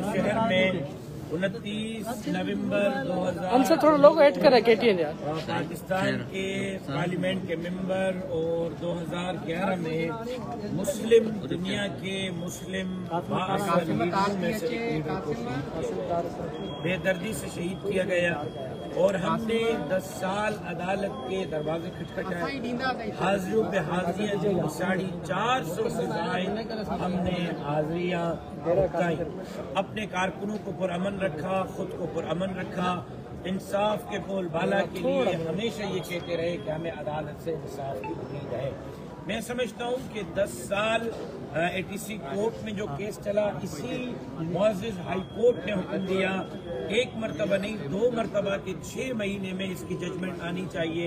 शहर में 29 नवंबर 2000 हमसे थोड़ा लोग ऐड करें KTN यार। पाकिस्तान के पार्लियामेंट के मेंबर और 2011 में मुस्लिम दुनिया के मुस्लिम में से बेदर्दी से शहीद किया गया और हमने 10 साल अदालत के दरवाजे खटखटाए, हाजिरों पे हाजिरियाँ दी, 450 से ज़ायद हमने हाजिरियाँ रुकाई, अपने कारकुनों को पुरअमन रखा, खुद को पुरअमन रखा, इंसाफ के बोलबाला के लिए हमेशा ये कहते रहे कि हमें अदालत से इंसाफ की उम्मीद है। मैं समझता हूँ कि 10 साल ATC कोर्ट में जो केस चला, इसी मुअज़्ज़िज़ हाई कोर्ट ने हुक्म दिया, एक मरतबा नहीं 2 मरतबा के 6 महीने में इसकी जजमेंट आनी चाहिए।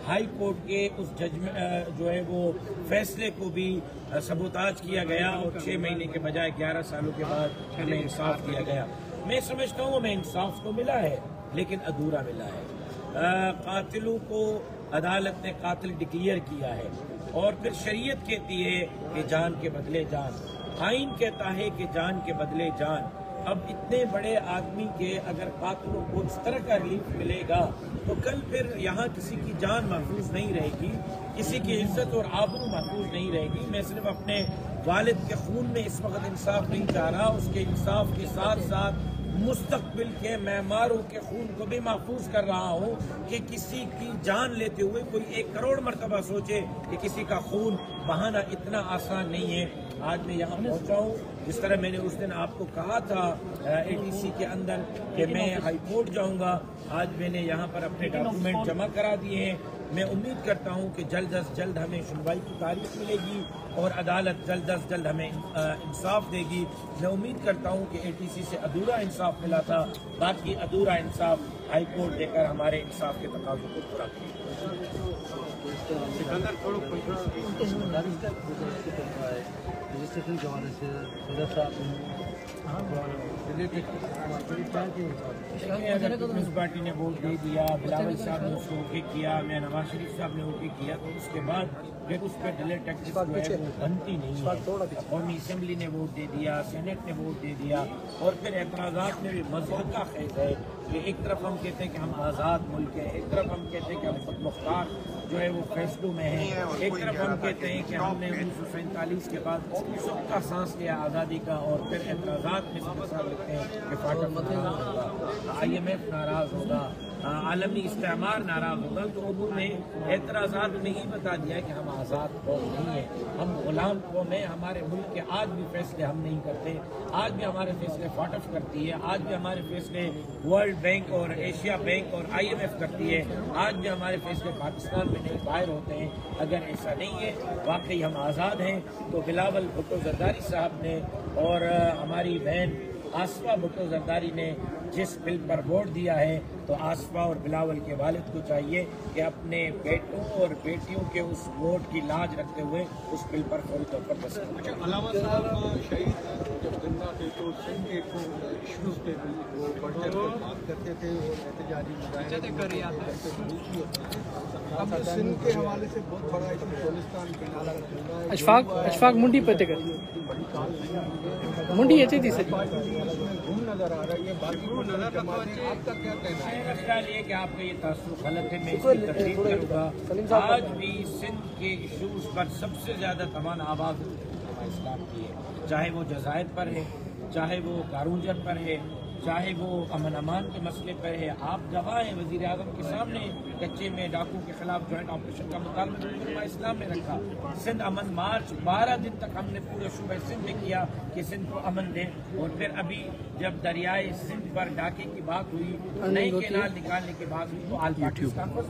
हाई कोर्ट के उस जजमेंट जो है वो फैसले को भी सबूताज किया गया और 6 महीने के बजाय 11 सालों के बाद हमें इंसाफ दिया गया। मैं समझता हूँ हमें इंसाफ तो मिला है लेकिन अधूरा मिला है। कातिलों को अदालत ने कातिल डिक्लेयर किया है और फिर शरीयत कहती है कि जान के बदले जान, आइन कहता है कि जान के बदले जान। अब इतने बड़े आदमी के अगर कातिलों को इस तरह का रिलीफ मिलेगा तो कल फिर यहाँ किसी की जान महफूज नहीं रहेगी, किसी की इज्जत और आबरू महफूज नहीं रहेगी। मैं सिर्फ अपने वालिद के खून में इस वक्त इंसाफ नहीं चाह रहा, उसके इंसाफ के साथ साथ मुस्तकबिल के मेहमारों के खून को भी महफूज कर रहा हूँ कि किसी की जान लेते हुए कोई 1 करोड़ मरतबा सोचे कि किसी का खून बहाना इतना आसान नहीं है। आज मैं यहाँ पहुँचा हूँ, जिस तरह मैंने उस दिन आपको कहा था ATC के अंदर कि मैं हाई कोर्ट जाऊँगा, आज मैंने यहाँ पर अपने डॉक्यूमेंट जमा करा दिए हैं। मैं उम्मीद करता हूँ कि जल्द अज जल्द हमें सुनवाई की तारीख मिलेगी और अदालत जल्द अज जल्द हमें इंसाफ देगी। मैं उम्मीद करता हूँ कि ATC से अधूरा इंसाफ मिला था, बाकी अधूरा इंसाफ हाई कोर्ट देकर हमारे इंसाफ के तकाज़ों को पूरा करेगी। पीपल्स पार्टी ने वोट दे दिया, बिलावल साहब ने उसको ओके किया, मैं नवाज शरीफ साहब ने ओके किया, तो उसके बाद फिर उस पर डिले टैक्स जो है वो बनती नहीं है। कौमी असम्बली ने वोट दे दिया, सेनेट ने वोट दे दिया और फिर एतराज़ात में भी मज़हब का खेद है कि एक तरफ हम कहते हैं कि हम आज़ाद मुल्क हैं, एक तरफ हम कहते हैं कि हम खुद मुख्तार जो है वो फैसलों में है, एक तरफ हम कहते हैं कि हमने 1947 के बाद सुख का सांस लिया आज़ादी का और फिर एतराज़ात में लिखते हैं कि फाटक नाराज़ होगा, IMF नाराज़ होगा, आलमी इस्तेमार नाराज़ होगा। तो उन्होंने एतराज़ात में ही बता दिया कि हम आज़ाद कौम नहीं है, हम गुलाम कौम है। हमारे मुल्क के आज भी फैसले हम नहीं करते, आज भी हमारे फैसले फाटफ करती है, आज भी हमारे फैसले वर्ल्ड बैंक और एशिया बैंक और IMF करती है, आज भी हमारे फैसले पाकिस्तान में नहीं बाहर होते हैं। अगर ऐसा नहीं है, वाकई हम आज़ाद हैं, तो बिलावल भुट्टो जरदारी साहब ने और हमारी बहन आसफा भुट्टो जरदारी ने जिस बिल पर वोट दिया है, तो आसफा और बिलावल के वालिद को चाहिए कि अपने बेटों और बेटियों के उस वोट की लाज रखते हुए उस बिल पर फौरी तौर पर दस्तखत करें। अलावा साहब शहीद जब जिंदा थे तो सिंध के इश्यूज पे वो बढ़कर बात करते थे और एहतजाजी अब सिंध के हवाले से बहुत बड़ा इशू सोलिस्तान के नाला अशफाक मुंडी पे मुंडी ऐसी थी घूम नजर आ रहा है, ये बाकी आपका क्या कहना है? मेरा ख्याल ये कि आपका ये तासुर गलत है, मैं इसकी तकलीफ करूँगा। आज भी सिंध के इशूज पर सबसे ज़्यादा तमाम आवाज़ इस्लाम की है, चाहे वो जज़ायर पर है, चाहे वो कारूंजर पर है, चाहे वो अमन अमान के मसले पर है। आप गवाह हैं, वज़ीर आज़म के सामने कच्चे में डाकू के खिलाफ ज्वाइंट ऑपरेशन का मुतालबा इस्लाम में रखा। सिंध अमन मार्च 12 दिन तक हमने पूरे सूबे सिंध में किया कि सिंध को अमन दें, और फिर अभी जब दरियाए सिंध पर डाके की बात हुई, नई केनाल निकालने की बात हुई, तो आल पाकिस्तान पर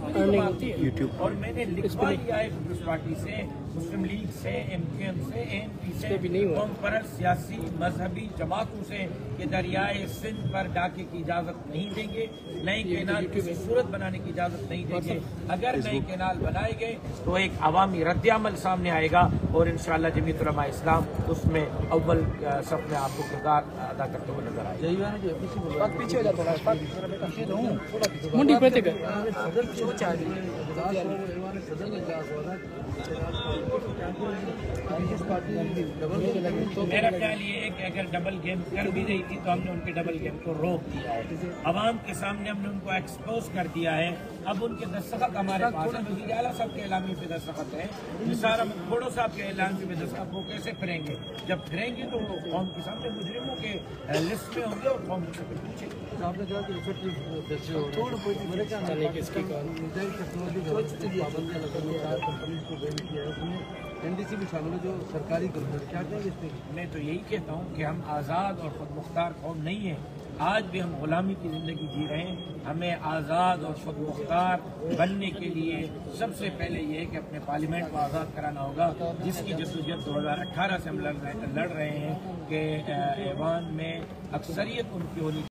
और मैंने लिखवा लिया है पीपल्स पार्टी से, मुस्लिम लीग से, MQM से, ANP से, कौम परस्त सियासी मजहबी जमातों से कि दरियाए सिंध पर डाके की इजाजत नहीं देंगे, नई केनाल किसी सूरत बनाने की इजाजत नहीं देंगे। अगर नई केनाल बनाए गए तो एक अवामी रद्द-ए-अमल सामने आएगा और इंशाअल्लाह जमीयत उलमा इस्लाम उसमें अव्वल सफ में आपको किरदार अदा करते हुए नजर आएगा। मुंडी पे میرا خیال یہ ہے کہ اگر ڈبل گیم کر بھی رہی تھی تو ہم نے ان کے ڈبل گیم کو روک دیا ہے، عوام کے سامنے ہم نے ان کو ایکسپوز کر دیا ہے۔ اب ان کے دستخط ہمارے پاس ہیں، وزیر اعلیٰ صاحب کے اعلامیے پہ دستخط ہے، نثار احمد کھوڑو صاحب کے اعلامیے پہ دستخط، وہ کیسے کریں گے؟ جب کریں گے تو وہ قوم کے سامنے مجرموں کے لسٹ میں ہوں گے اور قوم سے پوچھے گی۔ آپ نے کہا کہ پابندیاں لگا کمپنیز کو بین کیا ہے، اس میں NDC بھی شامل ہے جو سرکاری کمپنی، کیا کہیں گے اس پہ؟ میں تو یہی کہتا ہوں کہ ہم آزاد اور خود مختار قوم نہیں ہیں، آج بھی ہم غلامی کی زندگی جی رہے ہیں۔ ہمیں آزاد اور خود مختار بننے کے لیے سب سے پہلے یہ ہے کہ اپنے پارلیمنٹ کو آزاد کرانا ہوگا، جس کی جدوجہد 2018 سے ہم لڑ رہے ہیں کہ ایوان میں اکثریت ان کی ہونی